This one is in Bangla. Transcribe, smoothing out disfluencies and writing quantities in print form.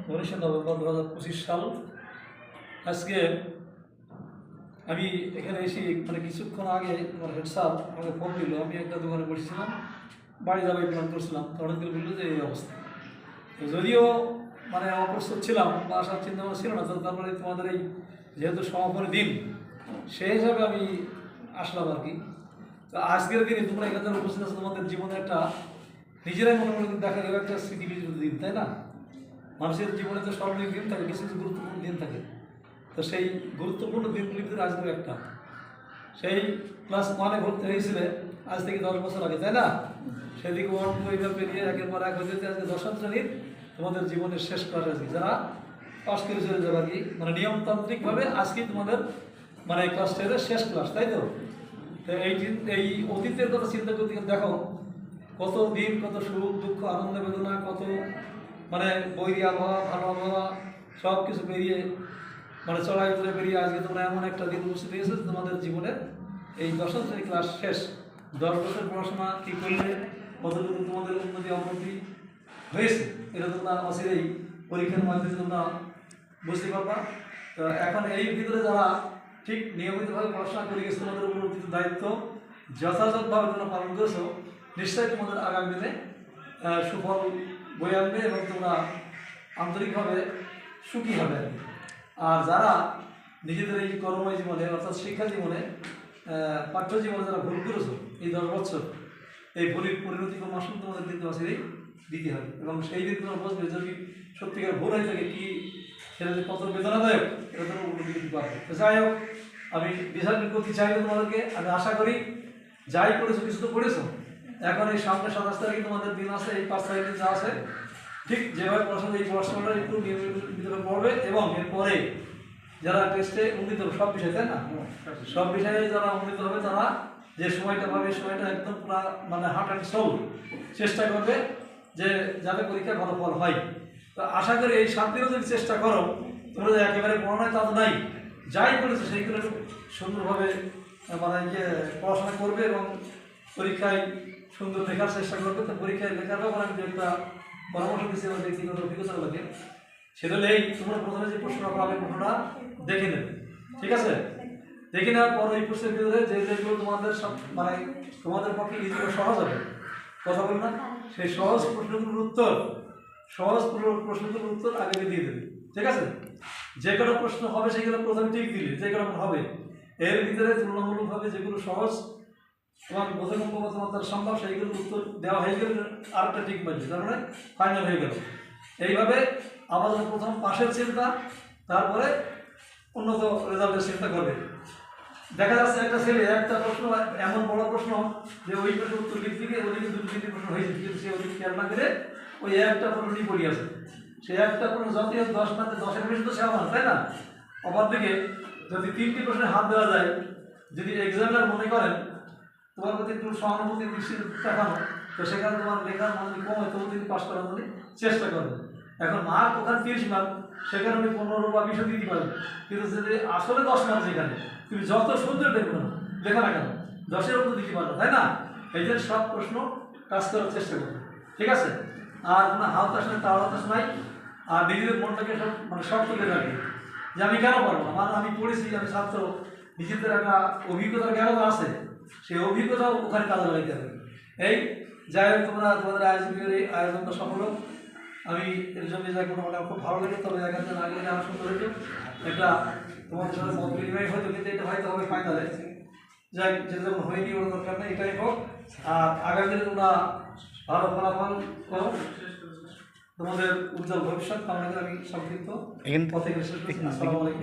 19 নভেম্বর 2025 সাল। আজকে আমি এখানে এসে মানে কিছুক্ষণ আগে আমার হেড স্যার আমাকে ফোন দিল। আমি একটা দোকানে বসেছিলাম, বাড়ি যাবে প্ল্যান করছিলাম, তখন দিন বললো যে এই অবস্থা। তো যদিও মানে অপ্রস্তুত ছিলাম বা আসার চিন্তা ভাবনা ছিল না, তো তারপরে তোমাদের এই যেহেতু সমাপনী দিন, সেই হিসাবে আমি আসলাম আর কি। তো আজকের দিনে তোমরা এখানে উপস্থিত আছো, তোমাদের জীবনে একটা নিজেরাই মনে মনে দেখা গেল একটা স্মৃতিবিজড়িত দিন, তাই না? মানুষের জীবনে তো স্মরণীয় দিন থাকে, কিছু কিছু গুরুত্বপূর্ণ দিন থাকে। তো সেই গুরুত্বপূর্ণ দিনগুলির ভিতরে আজকের একটা, সেই ক্লাস 1-এ ভর্তি হয়েছিলে আজ থেকে 10 বছর আগে, তাই না? সেদিকে ওইভাবে পেরিয়ে একের পর এক হয়ে যেতে আজকে 10ম শ্রেণীর তোমাদের জীবনের শেষ ক্লাস আজকে, যারা পাস করে চলে যাবে আর কি, মানে নিয়মতান্ত্রিকভাবে আজকে তোমাদের মানে ক্লাস 10-এর শেষ ক্লাস, তাই তো? তো এই অতীতের কথা চিন্তা করতে গেলে দেখো কত দিন, কত সুখ দুঃখ আনন্দ বেদনা, কত মানে বৈরী আবহাওয়া ভালো আবহাওয়া সব কিছু পেরিয়ে মানে চড়াই করে পেরিয়ে আজকে তোমরা এমন একটা দিন উপস্থিত হয়েছে তোমাদের জীবনে এই 10ম শ্রেণী ক্লাস শেষ। 10 বছর পড়াশোনা কী করলে কতটুকু তোমাদের উন্নতি অবনতি হয়েছে এটা তোমরা অচিরেই পরীক্ষার মাধ্যমে তোমরা বুঝতে পারবা। তো এখন এই ভিতরে যারা ঠিক নিয়মিতভাবে পড়াশোনা করে গেছে, তোমাদের উপর অর্পিত দায়িত্ব যথাযথভাবে তোমরা পালন করেছো, নিশ্চয়ই তোমাদের আগামী দিনে সুফল বয়ে আনবে এবং তোমরা আন্তরিকভাবে সুখী হবে। আর যারা নিজেদের এই কর্মময় জীবনে অর্থাৎ শিক্ষা জীবনে পাঠ্য জীবনে যারা ভুল করেছো এই 10 বছর, এই ভুলের পরিণতি ক্রমাসন তোমাদের কিন্তু আসলেই দিতে হবে এবং সেই দিন তোমরা বুঝবে যদি সত্যিকার ভুল হয়ে থাকে কি সেটা যে কত বেদনাদায়ক এটা তোমরা উপলব্ধি করতে পারবে। তো যাই হোক, আমি বিষয় করতে চাই না তোমাদেরকে। আমি আশা করি যাই করেছো কিছু তো পড়েছো, এখন এই সামনে 27 তারিখে তোমাদের দিন আছে, এই 5 তারিখে যা আছে ঠিক যেভাবে পড়াশোনা এই পড়াশোনাটা একটু নিয়মিতভাবে পড়বে এবং এরপরে যারা টেস্টে উন্নীত হবে সব বিষয়, তাই না? সব বিষয়ে যারা উন্নীত হবে তারা যে সময়টা পাবে সময়টা একদম পুরা মানে হার্ট অ্যান্ড সোল চেষ্টা করবে যে যাতে পরীক্ষায় ভালো ফল হয়। তো আশা করি এই 7 দিনও যদি চেষ্টা করো, তোমরা যে একেবারে পড়ানোয় তা তো নাই, যাই করেছো সেইগুলো একটু সুন্দরভাবে মানে পড়াশোনা করবে এবং পরীক্ষায় সুন্দর লেখার চেষ্টা করবে। তো পরীক্ষায় লেখার ব্যাপারে আমি যে একটা পরামর্শ দিচ্ছি আমার ব্যক্তিগত অভিজ্ঞতা লাগে, সেটা হলেই তোমরা প্রথমে যে প্রশ্নটা পাবে প্রশ্নটা দেখে নেবে, ঠিক আছে? দেখে নেওয়ার পর ওই প্রশ্নের ভিতরে যে যেগুলো তোমাদের সব মানে তোমাদের পক্ষে ইজিলি সহজ হবে, কথা বল না, সেই সহজ প্রশ্নগুলোর উত্তর আগে দিয়ে দেবে, ঠিক আছে? যে কোনো প্রশ্ন হবে সেগুলো প্রথমে ঠিক দিলে যে কোনো হবে, এর ভিতরে তুলনামূলকভাবে যেগুলো সহজ তোমার বোধগম্য বা তোমার সম্ভব সেইগুলোর উত্তর দেওয়া হয়ে গেলে আরেকটা ঠিক পাচ্ছে, তার মানে ফাইনাল হয়ে গেল। এইভাবে আমাদের প্রথম পাশের চিন্তা, তারপরে উন্নত রেজাল্টের চিন্তা করবে। দেখা যাচ্ছে একটা ছেলে একটা প্রশ্ন এমন বড় প্রশ্ন যে ওই প্রশ্নের উত্তর লিখতে গিয়ে ওদিকে 2-3টি প্রশ্ন হয়েছে, কিন্তু সে ওদিকে খেয়াল না করে ওই একটা প্রশ্ন নিয়ে পড়ে আছে। সে একটা প্রশ্ন যতই 10 মাত্র 10-এর বেশি তো সে আমার, তাই না? অপরদিকে যদি 3টি প্রশ্নে হাত দেওয়া যায়, যদি এক্সামিনার মনে করেন তোমার প্রতি একটু সহানুভূতির দৃষ্টি দেখানো, তো সেখানে তোমার লেখার মান যদি কম হয় তবু তিনি পাস করার জন্য চেষ্টা করবে। এখন মার্ক ওখানে 30 মার্ক, সেখানে উনি 15 বা 20 দিতে পারবে, কিন্তু যদি আসলে 10 মার্ক যেখানে তুমি যত সুন্দর দেখো না লেখা না কেন 10-এর উপর দিতে পারবে, তাই না? এই যে সব প্রশ্ন কাজ করার চেষ্টা করবে, ঠিক আছে? আর কোনো হালতাস নেই, তাড়াতাস নাই। আর নিজেদের মনটাকে সব মানে শক্ত করে রাখবে যে আমি কেন পারবো না, মানে আমি পড়েছি, আমি ছাত্র, নিজেদের একটা অভিজ্ঞতার জ্ঞানও আছে, সেই অভিজ্ঞতাও ওখানে কাজে লাগাইতে হবে। এই যাই হোক, তোমরা তোমাদের আয়োজনটা সফল হোক। আমি এর জন্য যাই কোনো মানে খুব ভালো লাগে, তবে দেখা যায় আগে আমার সুন্দর হয়েছে একটা তোমাদের সাথে মত বিনিময় হয়তো, কিন্তু এটা হয়তো হবে ফাইনালে। যাই যেটা যেমন হয়নি ওর দরকার নেই, এটাই হোক। আর আগামী দিনে তোমরা ভালো ফলাফল করো, তোমাদের উজ্জ্বল ভবিষ্যৎ কামনা করে আমি সংক্ষিপ্ত পথে শেষ করছি। আসসালামু আলাইকুম।